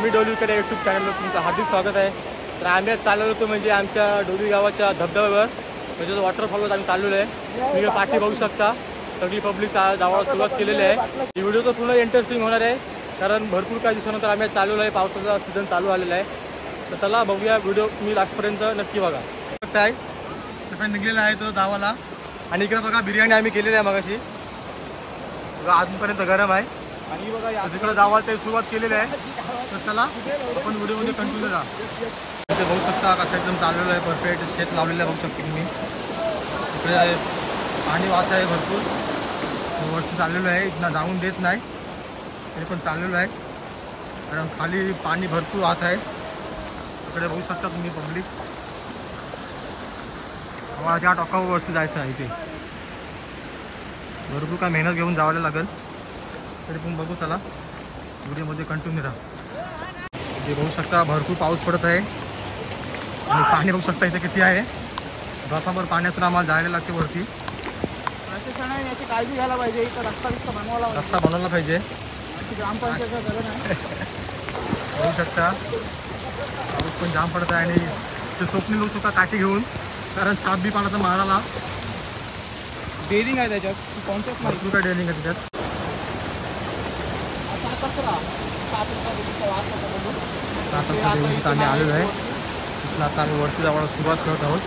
मी डोलीकर या यूट्यूब चॅनलवर तुमचं हार्दिक स्वागत आहे। तर आम्ही आज चाललो होतो म्हणजे आमच्या डोली गावाच्या धबधब्यावर म्हणजे वॉटरफॉलवर आम्ही चाललेलो आहे। तुम्ही पाठी बघू शकता, सगळी पब्लिक जावायला सुरुवात केलेली आहे। ही व्हिडिओ तर पूर्ण इंटरेस्टिंग होणार आहे कारण भरपूर काही दिवसानंतर आम्ही चाललेलो आहे, पावसाचा सीझन चालू झालेला आहे। तर चला बघूया व्हिडिओ, तुम्ही लास्टपर्यंत नक्की बघा। काय तसा निघलेला आहे तो गावाला आणि इकडे बघा बिर्याणी आम्ही केलेली आहे मगाशी, अजूनपर्यंत गरम आहे आणि बघा तिकडे गावाला ते सुरुवात केलेली आहे। तर चला आपण व्हिडिओमध्ये कंटिन्यू राहा। इथे बघू शकता कसं एकदम चाललेलं आहे, परफेक्ट शेत लावलेलं आहे बघू शकता तुम्ही। इकडे पाणी वाहत आहे भरपूर, वरती चाललेलं आहे, इथं जाऊन देत नाही तरी पण चाललेलं आहे कारण खाली पाणी भरपूर वाहत आहे। इकडे बघू शकता तुम्ही पब्लिक, आम्हाला त्या टोकावर वरती जायचं आहे। इथे भरपूर काय मेहनत घेऊन जावं लागेल, तरी पण बघू चला व्हिडिओमध्ये कंटिन्यू राहा। इथे बघू शकता भरपूर पाऊस पडत आहे आणि पाणी बघू शकता इथे किती आहे। बसाभर पाण्यातून आम्हाला जायला लागते वरती। याची काळजी घ्यायला पाहिजे, इथं रस्ता बनवला पाहिजे। ग्रामपंचायत बघू शकता पाऊस पण जाम पडत आहे आणि ते स्वप्नी लोक सुद्धा काठी घेऊन, कारण साप बी पाण्याचा माराला डेअरिंग आहे त्याच्यात, कोणत्याच भरपूर काय डेअरिंग आहे त्याच्यात। आम्ही आलेलो आहे तिथून आता आम्ही वरती जायला सुरुवात करत आहोत।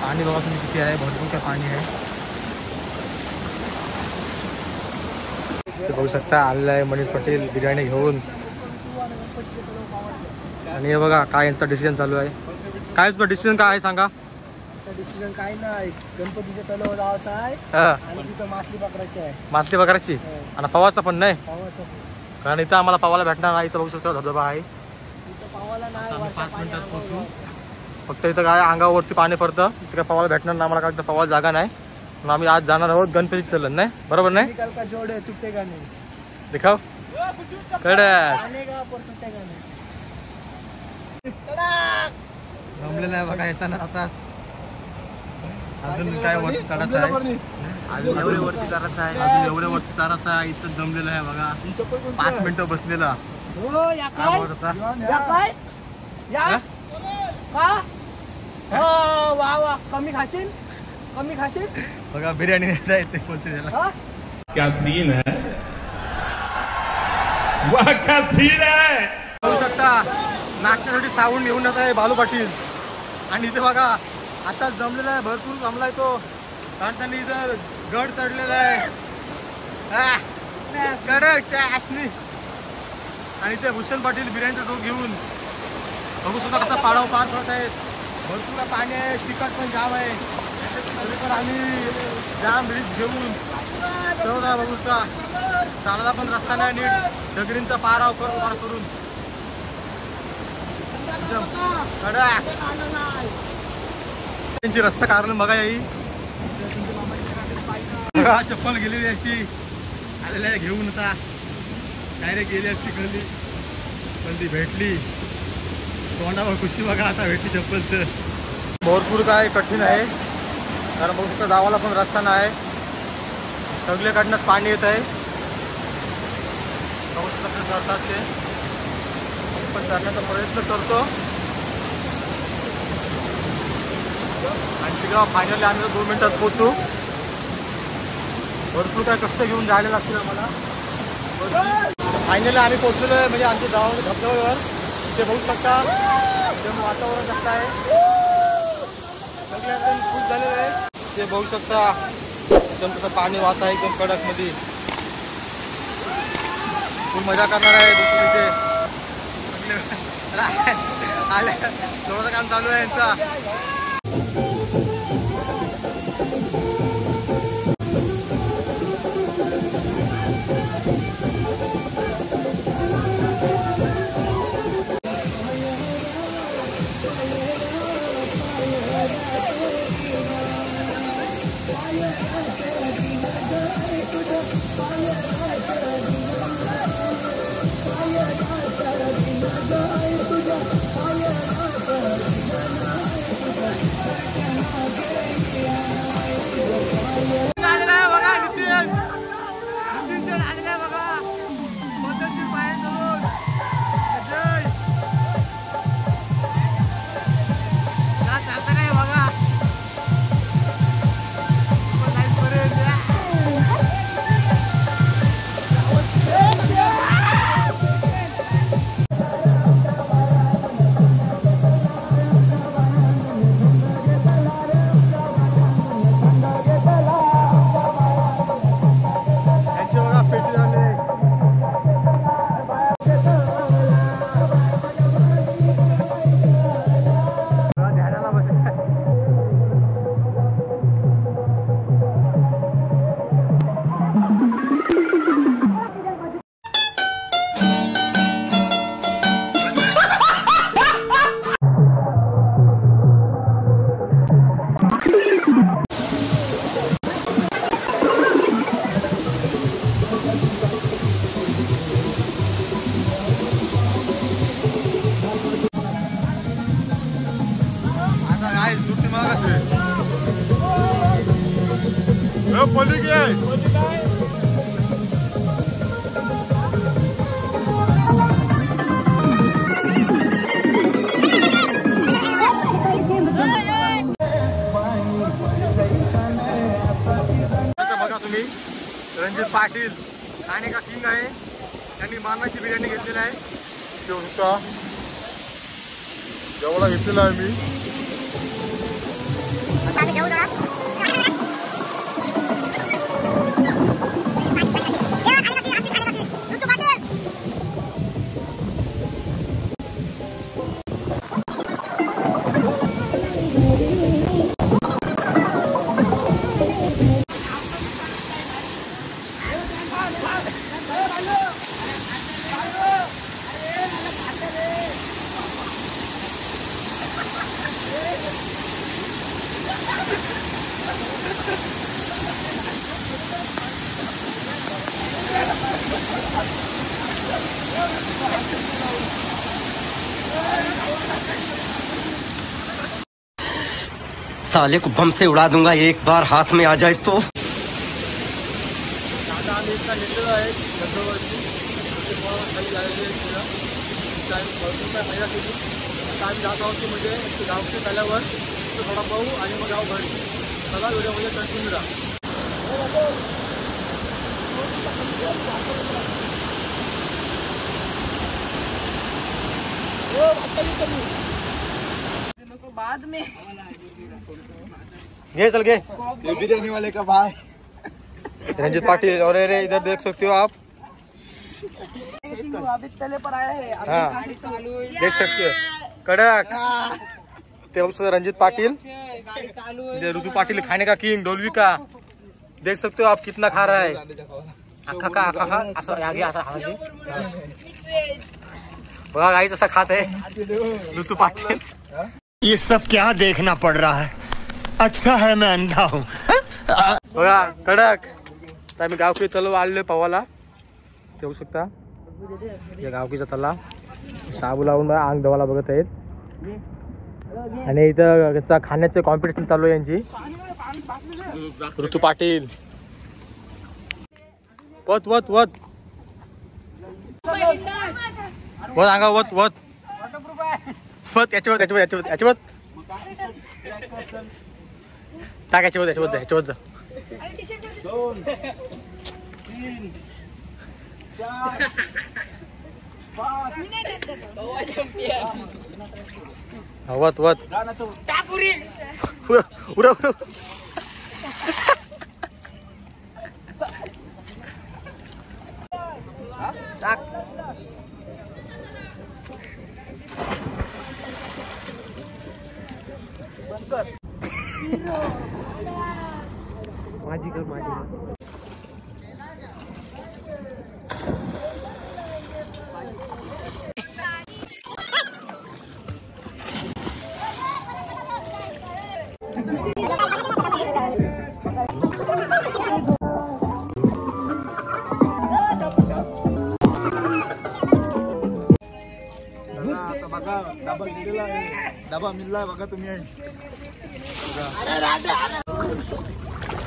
पाणी बघा तुम्ही किती आहे, भरपूर काय पाणी आहे। बघू शकता आलेलं आहे मनीष पटेल बिर्याणी घेऊन आणि हे बघा काय यांचा डिसिजन चालू आहे। काय तुझं डिसिजन काय आहे सांगा? डिसिजन काय नाही, गणपतीच्या तलाव जायचं आहे आणि तिथं मासली पकडायची आहे। मासली पकडायची आणि पवायचा पण नाही, पावाचं कारण इथं आम्हाला पवायला भेटणार नाही। इथं बघू शकता धबधबा आहे, तिथं पावाला नाही, 5 मिनिटात पोहोचू। फक्त इथं काय अंगावरती पाणी पडतं, इथं काय पवायला भेटणार नाही आम्हाला, कारण पवायला जागा नाही म्हणून आम्ही आज जाणार आहोत गणपती चलन। नाही बरोबर नाही? का जोड तुटेगा नाही, दिखाव कडक जमलेलं आहे बघा येताना। आता अजून काय वरती चढायचं आहे, अजून एवढे वरती चढायचं आहे, अजून एवढे वरती चढायचं आहे। इथं जमलेलं आहे बघा, 5 मिनिटं बसलेला। कमी खाशील बघा बिर्याणी देता येते बोलते त्याला। क्या सीन है, वाह क्या सीन है। बघू शकता नाश्त्यासाठी सावून घेऊन जात आहे बालू पाटील आणि इथे बघा आता जमलेला आहे, भरपूर जमलाय तो, कारण त्यांनी इथं गड चढलेला आहे कडक आशनी। आणि ते भूषण पाटील बिर्याणीचा टोक घेऊन बघू शकता कसा पाडाव पार करत आहेत। भरपूर पाणी आहे, तिखट पण जाम आहे, तरी पण आम्ही जाम ब्रिज घेऊन तेवढा बघू शकता। चालायला पण रस्ता नाही नीट, दगडींचा पाराव करून त्यांची रस्ता कारण बघा येई चप्पल गेलेली अशी आलेली आहे घेऊन, आता डायरेक्ट गेली असती कळली पण ती भेटली, तोंडावर खुशी बघा आता भेटली चप्पलचं। भरपूर काय कठीण आहे कारण बघू शकता गावाला पण रस्ता नाही, सगळीकडनंच पाणी येत आहे। बघू शकता चढतात ते, पण चढण्याचा प्रयत्न करतो आणि तिकडं फायनली आम्ही 2 मिनिटात पोहोचू। भरपूर काय कष्ट घेऊन जायला लागतील आम्हाला। फायनली आम्ही पोहोचलेलो आहे म्हणजे आमच्या गावामध्ये धबधब्यावर। ते बघू शकता एकदम वातावरण कसं आहे, सगळे एकदम खुश झालेलं आहे। ते बघू शकता एकदम कसं पाणी वाहत आहे एकदम कडक मध्ये, खूप मजा करणार आहे दुसरी इथे आले। थोडंसं काम चालू आहे यांचा। मंडळी. रणजित पाटील ठाणे का किंग आहे, त्यांनी मारणाची बिर्याणी घेतलेली आहे. जेवढा घेतलेला आहे मी. साले को बम से उड़ा दूंगा एक बार हाथ में आ जाए तो. आता आम्ही इथला घेतलेला आहे धबधब्यावरती. खाली जायचे भरपूर काय फायदा केली. आता आम्ही जात आहोत की म्हणजे गावचे झाल्यावर थोडा पाहू आणि मग गाव भरली. सगळा व्हिडिओमध्ये कंटिन्यू राहा. बाद में घे चल घे. ये बिरयानी वाले का भाई रंजित पाटिल. और अरे इधर देख सकते हो आप. अभी तले पर आया है. अभी हाँ. गाड़ी चालू है. देख सकते हो कडक. ते बघ रंजित पाटिल. गाड़ी चालू है. ये ऋतु पाटिल खाने का किंग डोलवी का. देख सकते हो आप कितना खा रहा है. अख्खा का असं आगे असा खायची. बघा गाईच असा खात आहे ऋतु पाटिल. ये सब क्या देखना पड़ रहा है. अच्छा है मैं अंधा हूँ. बघा कडक. तर आम्ही गावकी तलाव आलेलो पवाला. येऊ शकता या गावकीचा तलाव. साबू लावून अंग धवाला बघत आहेत. आणि इथं त्याचा खाण्याचं कॉम्पिटिशन चालू आहे यांची. ऋतू पाटील वत वत वत वत अंगा वत वत वत याच्यावर याच्यावर याच्यावर याच्यावर टाक. याच्यावर याच्यावर याच्यावर जा. वत वत उरा उरा. माझी कर माझी. डबा मिळला बघा तुम्ही.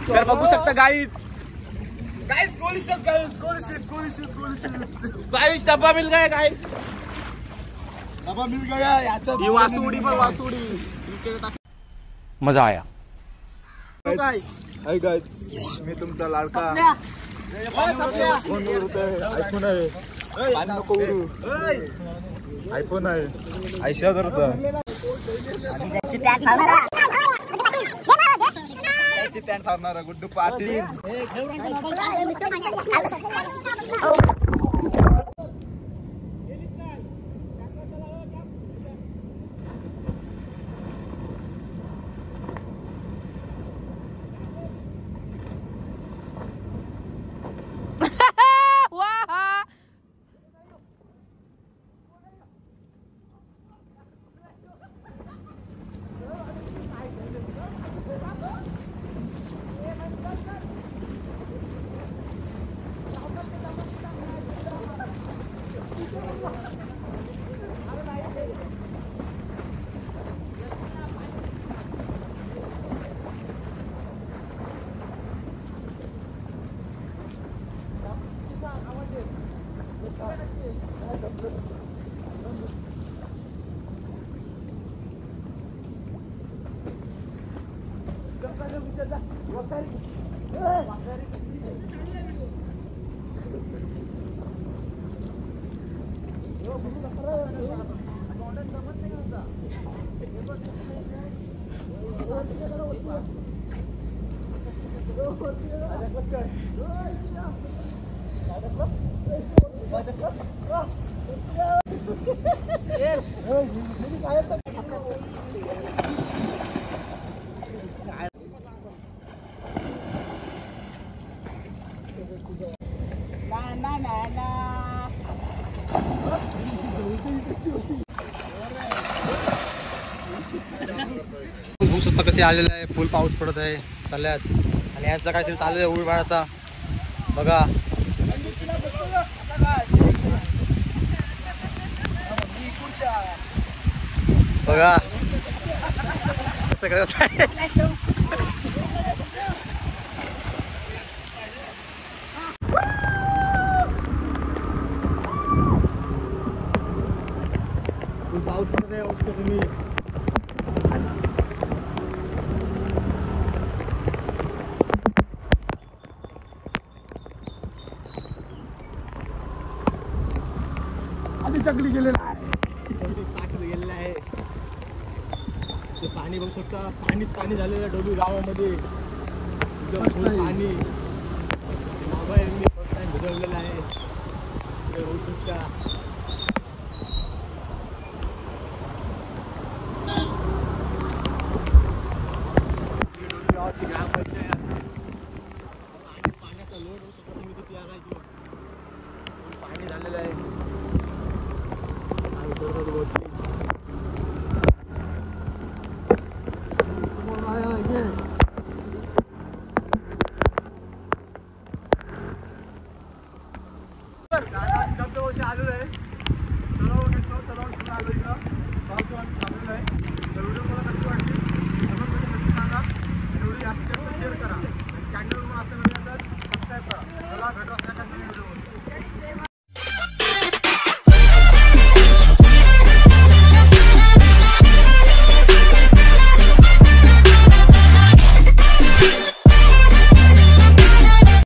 तर बघू शकता गाईज. गाईज डब्बा मिल गया गाईज. डबा मिल गया. याच्यात वासुडी पण वासुडी. मजा आया. हाय गाईज, मी तुमचा लाडका फोन आयफोन आहे. पाणी नको उडू. आयफोन आहे आयशादरचा. पॅन्ट फाडणारा गुड्डू पाटील. बघू शकता कधी आलेलं आहे, फुल पाऊस पडत आहे चालल्यात आणि यांचा काहीतरी चालू आहे उडी मारायचा बघा. बघा कसं करत आहे. फुल पाऊस पडत आहे बघू शकता तुम्ही. चकली गेलेला आहे. पाठी गेलेलं आहे ते पाणी बघू शकता. पाणीच पाणी झालेलं आहे डोबी गावामध्ये एकदम फुल पाणी. मोबाईल फर्स्ट टाइम भिजवलेला आहे ते बघू शकता. डोबी गावाची ग्रामपंचायत पाण्याचा लोड बघू शकता तुम्ही किती आहे. पाणी झालेलं आहे.